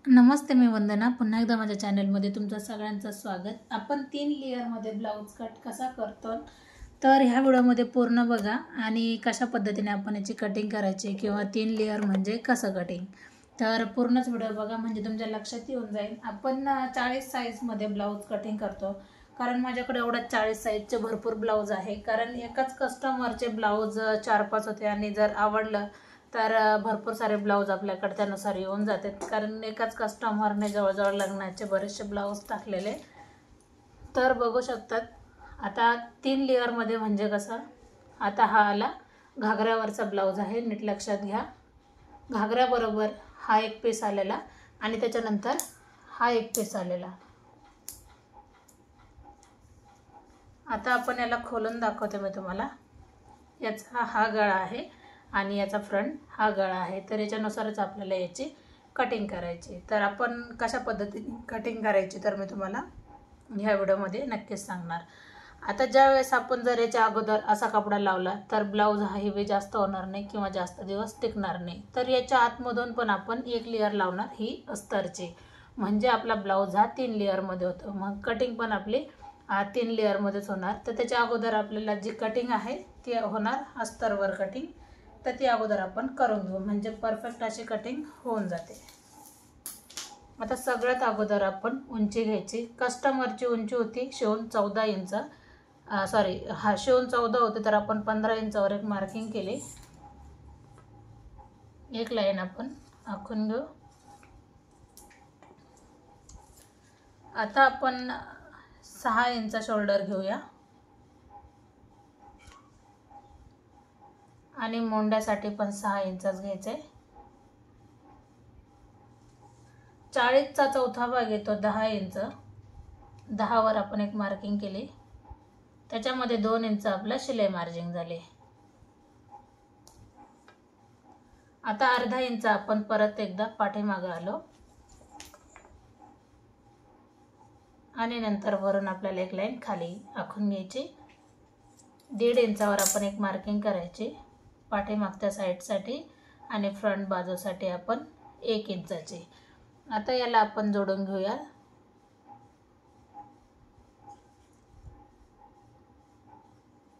नमस्ते, मी वंदना. पुन्हा एकदा माझ्या चॅनलमध्ये तुमचं सगळ्यांचं स्वागत. आपण 3 लेअरमध्ये ब्लाऊज कट कसा करतो तर ह्या व्हिडिओमध्ये पूर्ण बघा आणि कशा पद्धतीने आपण याची कटिंग करायची किंवा 3 लेअर म्हणजे कसं कटिंग, तर पूर्णच व्हिडिओ बघा म्हणजे तुमच्या लक्षात येऊन जाईल. आपण 40 साईजमध्ये ब्लाऊज कटिंग करतो कारण माझ्याकडे एवढा 40 साईजचे भरपूर ब्लाऊज आहे. कारण एकाच कस्टमरचे ब्लाऊज 4-5 होते आणि जर आवडलं तर भरपूर सारे ब्लाऊज आपल्याकडे त्यानुसार येऊन जातात. कारण एकाच कस्टमरने जवळजवळ लग्नाचे बरेचसे ब्लाऊज टाकलेले, तर बघू शकतात. आता 3 लेअरमध्ये म्हणजे कसं, आता हा आला घागऱ्यावरचा ब्लाऊज आहे, नीट लक्षात घ्या. घागऱ्याबरोबर हा एक पीस आलेला आणि त्याच्यानंतर हा एक पीस आलेला. आता आपण याला खोलून दाखवते मी तुम्हाला. याचा हा गळा आहे आणि याचा फ्रंट हा गळा आहे, तर याच्यानुसारच आपल्याला याची कटिंग करायची. तर आपण कशा पद्धतीने कटिंग करायची तर मी तुम्हाला ह्या व्हिडिओमध्ये नक्कीच सांगणार. आता ज्या वेळेस आपण जर याच्या अगोदर असा कपडा लावला तर ब्लाऊज हा हेवी जास्त होणार नाही किंवा जास्त दिवस टिकणार नाही. तर याच्या आतमधून पण आपण एक लेअर लावणार ही अस्तरची, म्हणजे आपला ब्लाऊज हा 3 लेअरमध्ये होतो. मग कटिंग पण आपली 3 लेअरमध्येच होणार. तर त्याच्या अगोदर आपल्याला जी कटिंग आहे ती होणार अस्तरवर कटिंग, तर ती अगोदर आपण करून घेऊ म्हणजे परफेक्ट अशी कटिंग होऊन जाते. आता सगळ्यात अगोदर आपण उंची घ्यायची. कस्टमरची उंची होती शिवून 14 इंच, शिवून 14 होते, तर आपण 15 इंचावर एक मार्किंग केली. एक लाईन आपण आखून घेऊ. आता आपण 6 इंच शोल्डर घेऊया आणि मोंड्यासाठी पण 6 इंचच घ्यायचे. 40चा चौथा भाग येतो 10 इंच. 10 वर आपण एक मार्किंग केली, त्याच्यामध्ये 2 इंच आपलं शिलाई मार्जिन झाले. आता अर्धा इंच आपण परत एकदा पाठीमागे आलो आणि नंतर वरून आपल्याला एक लाईन खाली आखून घ्यायची. 1.5 इंचावर आपण एक मार्किंग करायची पाठीमागच्या साईडसाठी आणि फ्रंट बाजूसाठी आपण 1 इंचाची. आता याला आपण जोडून घेऊया.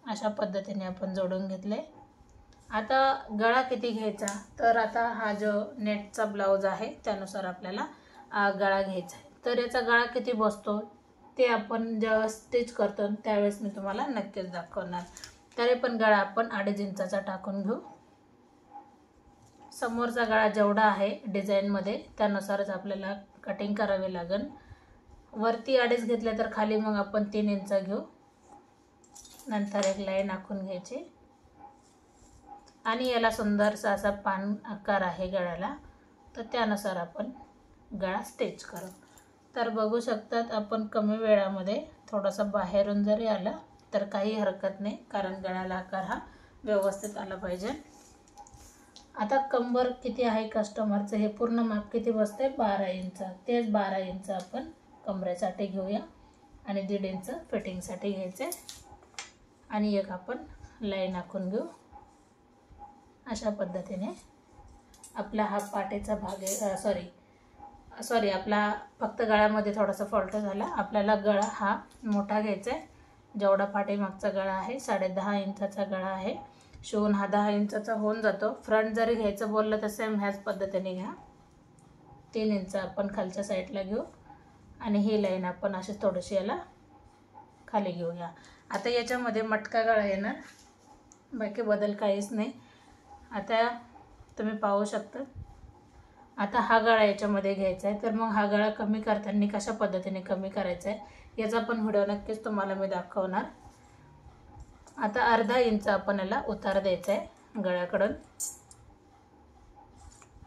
अशा पद्धतीने आपण जोडून घेतले. आता गळा किती घ्यायचा तर आता हा जो नेटचा ब्लाऊज आहे त्यानुसार आपल्याला गळा घ्यायचा आहे. तर याचा गळा किती बसतो ते आपण जेव्हा स्टिच करतो त्यावेळेस मी तुम्हाला नक्कीच दाखवणार. तरी पण गळा आपण 2.5 इंचाचा टाकून घेऊ. समोरचा गळा जेवढा आहे डिझाईनमध्ये त्यानुसारच आपल्याला कटिंग करावी लागेल. वरती 2.5 घेतले तर खाली मग आपण 3 इंच घेऊ. नंतर एक लाईन आखून घ्यायची आणि याला सुंदरसा असा पान आकार आहे गळ्याला, तर त्यानुसार आपण गळा स्टिच करू. तर बघू शकतात आपण कमी वेळामध्ये थोडासा बाहेरून जरी आला तर काही हरकत नाही, कारण गळ्याला आकार हा व्यवस्थित आला पाहिजे. आता कंबर किती आहे कस्टमरचं हे पूर्ण माप किती बसते 12 इंच. तेच 12 इंच आपण कमरेसाठी घेऊया आणि 1.5 इंच फिटिंगसाठी घ्यायचे आणि एक आपण लाईन आखून घेऊ. अशा पद्धतीने आपला हा पाठीचा भाग आहे. आपला फक्त गळ्यामध्ये थोडासा फॉल्ट झाला. आपल्याला गळा हा मोठा घ्यायचा आहे. जेवढा पाठीमागचा गळा आहे 10.5 इंचाचा गळा आहे. शिवून हा 10 इंचाचा होऊन जातो. फ्रंट जरी घ्यायचं बोललं तर सेम ह्याच पद्धतीने घ्या. 3 इंच आपण खालच्या साईडला घेऊ आणि ही लाईन आपण अशी थोडीशी याला खाली घेऊया. आता याच्यामध्ये मटका गळा येणार, बाकी बदल काहीच नाही. आता तुम्ही पाहू शकता. आता हा गळा याच्यामध्ये घ्यायचा आहे, तर मग हा गळा कमी करताना कशा पद्धतीने कमी करायचा आहे याचा पण व्हिडिओ नक्कीच तुम्हाला मी दाखवणार. आता अर्धा इंच आपण याला उतार द्यायचा आहे गळ्याकडून.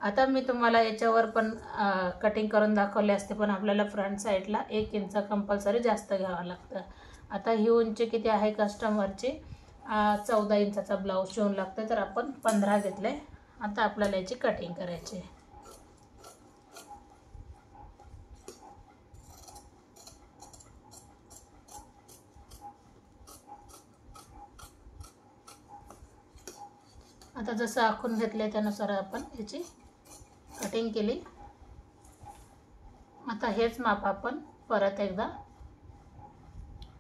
आता मी तुम्हाला याच्यावर पण कटिंग करून दाखवले असते, पण आपल्याला फ्रंट साईडला 1 इंच कंपल्सरी जास्त घ्यावं लागतं. आता ही उंची किती आहे कस्टमरची 14 इंचाचा ब्लाऊज शिवून लागतं, तर आपण 15 घेतले. आता आपल्याला याची कटिंग करायची. आता जसं आखून घेतले त्यानुसार आपण याची कटिंग केली. आता हेच माप आपण परत एकदा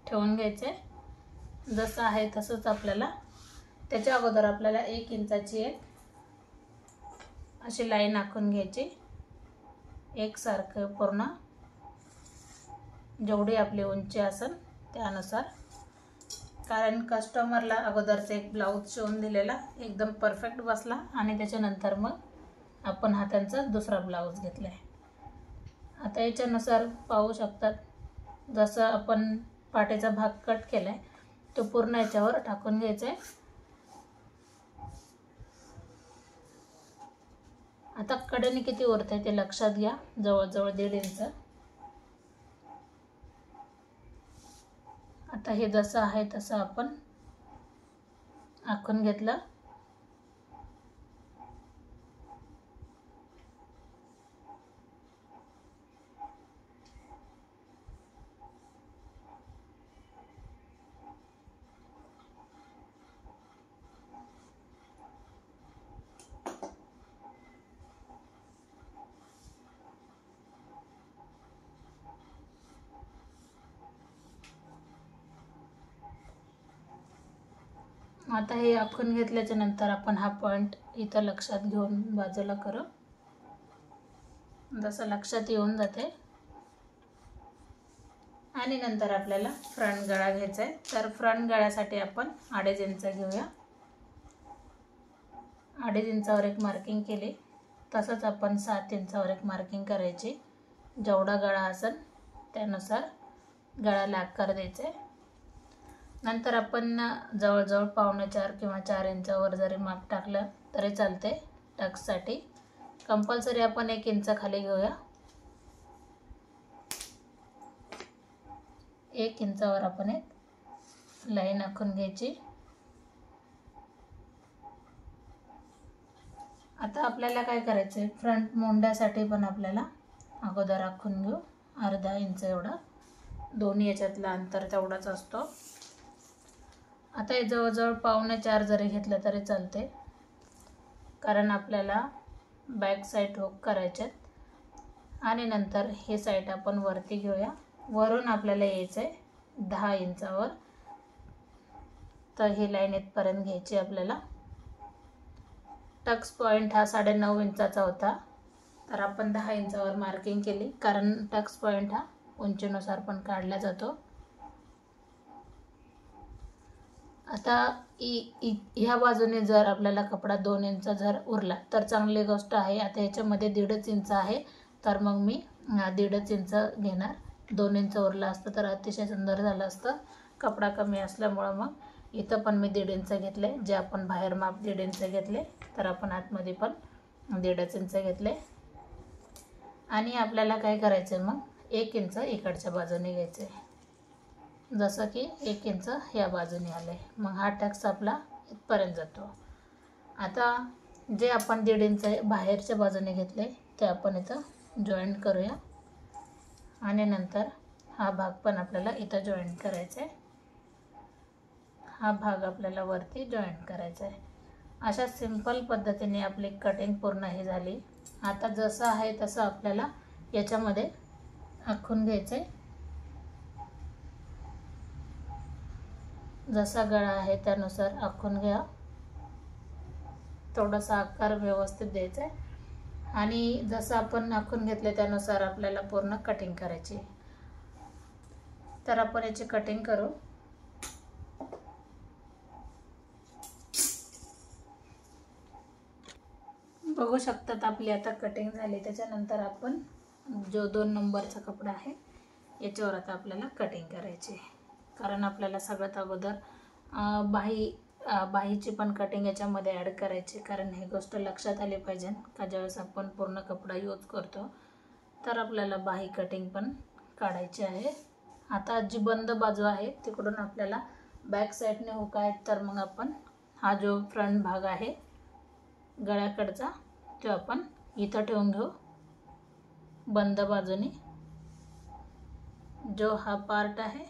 ठेवून घ्यायचे. जसं आहे तसंच आपल्याला त्याच्या अगोदर आपल्याला 1 इंचाची एक अशी लाईन आखून घ्यायची. एकसारखं पूर्ण जेवढी आपली उंची असेल त्यानुसार, कारण कस्टमरला अगोदरचा एक ब्लाऊज शिवून दिलेला एकदम परफेक्ट बसला आणि त्याच्यानंतर मग आपण हा त्यांचा दुसरा ब्लाऊज घेतलाय. आता याच्यानुसार पाहू शकतात, जसं आपण पाठीचा भाग कट केलाय तो पूर्ण याच्यावर टाकून घ्यायचा आहे. आता कडेने किती उरते ते लक्षात घ्या, जवळजवळ 1.5 इंच. आता हे जसं आहे तसं आपण आखून घेतलं. आता हे आखून घेतल्याच्या नंतर आपण हा पॉइंट इथं लक्षात घेऊन बाजूला करू. जसं लक्षात येऊन जाते. आणि नंतर आपल्याला फ्रंट गळा घ्यायचा आहे. तर फ्रंट गळ्यासाठी आपण 2.5 इंच घेऊया. 2.5 इंचावर एक मार्किंग केली. तसंच आपण 7 इंचावर एक मार्किंग करायची. जेवढा गळा असेल त्यानुसार गळ्याला आकार द्यायचा आहे. नंतर आपण जवळजवळ 4.25 किंवा 4 इंचावर जरी माप टाकलं तरी चालते. टक्ससाठी कंपल्सरी आपण 1 इंच खाली घेऊया. 1 इंचावर आपण एक लाईन आखून घ्यायची. आता आपल्याला काय करायचं आहे, फ्रंट मोंड्यासाठी पण आपल्याला अगोदर आखून घेऊ 1/2 इंच एवढा. दोन्ही याच्यातला अंतर तेवढाच असतो. आता हे जवळजवळ 4.25 जरी घेतलं तरी चालते, कारण आपल्याला बॅक साईड हुक करायचे आहेत. आणि नंतर हे साईड आपण वरती घेऊया. वरून आपल्याला यायचं आहे 10 इंचावर. तर ही लाईन इथपर्यंत घ्यायची आपल्याला. टक्स पॉईंट हा 9.5 इंचाचा होता, तर आपण 10 इंचावर मार्किंग केली, कारण टक्स पॉईंट हा उंचीनुसार पण काढला जातो. आता ह्या बाजूने जर आपल्याला कपडा 2 इंच जर उरला तर चांगली गोष्ट आहे. आता याच्यामध्ये 1.5 इंच आहे, तर मग मी 1.5 इंच घेणार. 2 इंच उरला असतं तर अतिशय सुंदर झालं असतं. कपडा कमी असल्यामुळं मग इथं पण मी 1.5 इंच घेतले. जे आपण बाहेर माप 1.5 इंच घेतले, तर आपण आतमध्ये पण 1.5 इंच घेतले. आणि आपल्याला काय करायचं आहे, मग 1 इंच इकडच्या बाजूने घ्यायचं आहे. जसं की 1 इंच ह्या बाजूने आले, मग हा टक्स आपला इथपर्यंत जातो. आता जे आपण 1.5 इंच बाहेरच्या बाजूने घेतले ते आपण इथं जॉईंट करूया. आणि नंतर हा भाग पण आपल्याला इथं जॉईंट करायचा आहे. हा भाग आपल्याला वरती जॉईंट करायचा आहे. अशा सिंपल पद्धतीने आपली कटिंग पूर्ण ही झाली. आता जसं आहे तसं आपल्याला याच्यामध्ये आखून घ्यायचं आहे. जसा गळा आहे त्यानुसार आखून घ्या. थोडासा आकार व्यवस्थित द्यायचा आहे. आणि जसं आपण आखून घेतले त्यानुसार आपल्याला पूर्ण कटिंग करायची. तर आपण याची कटिंग करू. बघू शकतात आपली आता कटिंग झाली. त्याच्यानंतर आपण जो 2 नंबरचा कपडा आहे याच्यावर आता आपल्याला कटिंग करायची, कारण आपल्याला सगळ्यात अगोदर बाहीची पण कटिंग याच्यामध्ये ॲड करायची. कारण ही गोष्ट लक्षात आली पाहिजे का ज्यावेळेस आपण पूर्ण कपडा यूज करतो तर आपल्याला बाही कटिंग पण काढायची आहे. आता जी बंद बाजू आहे तिकडून आपल्याला बॅक साईडने हुक आहेत, तर मग आपण हा जो फ्रंट भाग आहे गळ्याकडचा तो आपण इथं ठेवून घेऊ. बंद बाजूने जो हा पार्ट आहे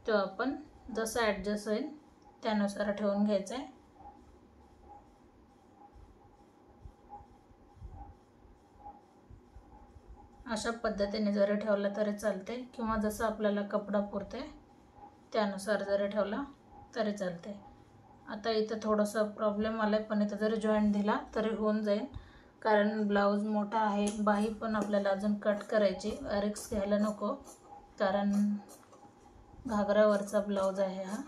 तो आपण जसं ॲडजस्ट होईल त्यानुसार ठेवून घ्यायचा आहे. अशा पद्धतीने जरी ठेवला तरी चालते किंवा जसं आपल्याला कपडा पुरते त्यानुसार जरी ठेवला तरी चालते। आता इथं थोडंसं प्रॉब्लेम आला आहे, पण इथं जरी जॉईंट दिला तरी होऊन जाईल, कारण ब्लाऊज मोठा आहे। बाही पण आपल्याला अजून कट करायची, रिस्क घ्यायला नको, कारण घागरावरचा ब्लाऊज आहे हा।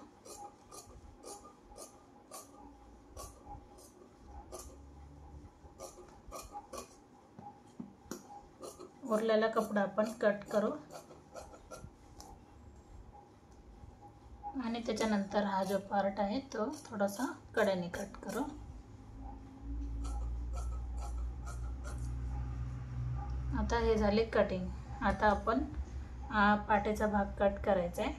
उरलेला कपडा आपण कट करू आणि त्याच्यानंतर हा जो पार्ट आहे तो थोडासा कडेने कट करू। आता हे झाले कटिंग। आता आपण पाठीचा भाग कट करायचा आहे।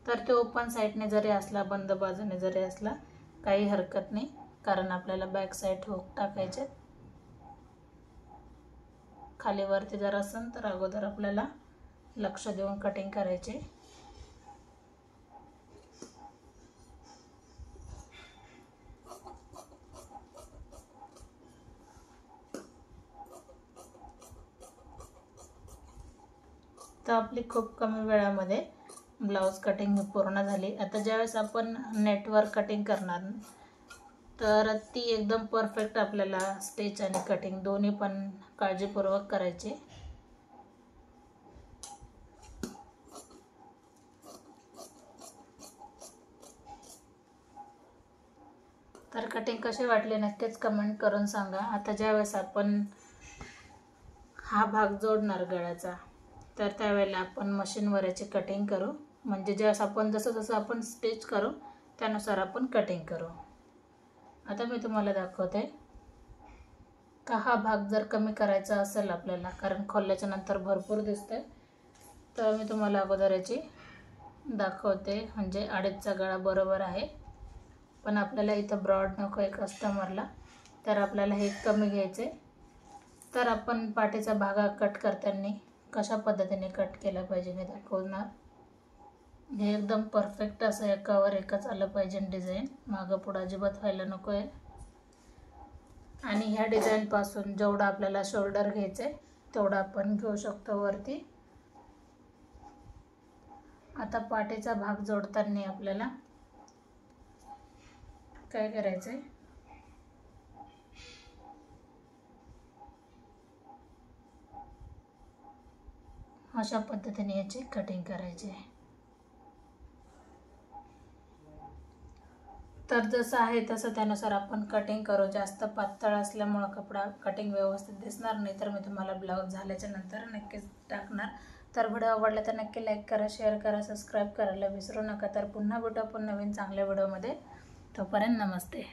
तर तो ओपन साईडने जरी असला, बंद बाजूने जरी असला काही हरकत नाही, कारण आपल्याला बॅक साईड हुक टाकायचे। खाली वरती जर असेल तर अगोदर आपल्याला लक्ष देऊन कटिंग करायचे। तर आपली खूप कमी वेळामध्ये ब्लाऊज कटिंग पूर्ण झाली। आता ज्यावेळेस आपण नेटवर कटिंग करणार तर ती एकदम परफेक्ट आपल्याला स्टिच आणि कटिंग दोन्ही पण काळजीपूर्वक करायचे। तर कटिंग कशी वाटली नक्कीच कमेंट करून सांगा। आता ज्यावेळेस आपण हा भाग जोडणार गळ्याचा, तर त्यावेळेला आपण मशीनवर याची कटिंग करू, म्हणजे ज्यावेळेस आपण जसं आपण स्टिच करू त्यानुसार आपण कटिंग करू। आता मी तुम्हाला दाखवते का हा भाग जर कमी करायचा असेल आपल्याला, कारण खोलल्याच्या नंतर भरपूर दिसतंय, तर मी तुम्हाला अगोदर याची दाखवते। म्हणजे अडीचचा गळा बरोबर आहे, पण आपल्याला इथं ब्रॉड नको आहे कस्टमरला, तर आपल्याला हे कमी घ्यायचे। तर आपण पाठीचा भाग कट करताना कशा पद्धतीने कट केला पाहिजे मी दाखवणार। हे एकदम परफेक्ट असं एकावर एकच आलं पाहिजे डिझाईन, मागं पुढं अजिबात व्हायला नको आहे। आणि ह्या डिझाईनपासून जेवढा आपल्याला शोल्डर घ्यायचं आहे तेवढा आपण घेऊ शकतो वरती। आता पाठीचा भाग जोडताना आपल्याला काय करायचं आहे, अशा पद्धतीने याची कटिंग करायची आहे। तर जसं आहे तसं त्यानुसार आपण कटिंग करू। जास्त पातळ असल्यामुळे कपडा कटिंग व्यवस्थित दिसणार नाही, तर मी तुम्हाला ब्लाऊज झाल्याच्या नंतर नक्कीच टाकणार। तर व्हिडिओ आवडला तर नक्की लाईक करा, शेअर करा, सबस्क्राईब करायला विसरू नका। तर पुन्हा भेटू आपण नवीन चांगल्या व्हिडिओमध्ये, तोपर्यंत नमस्ते।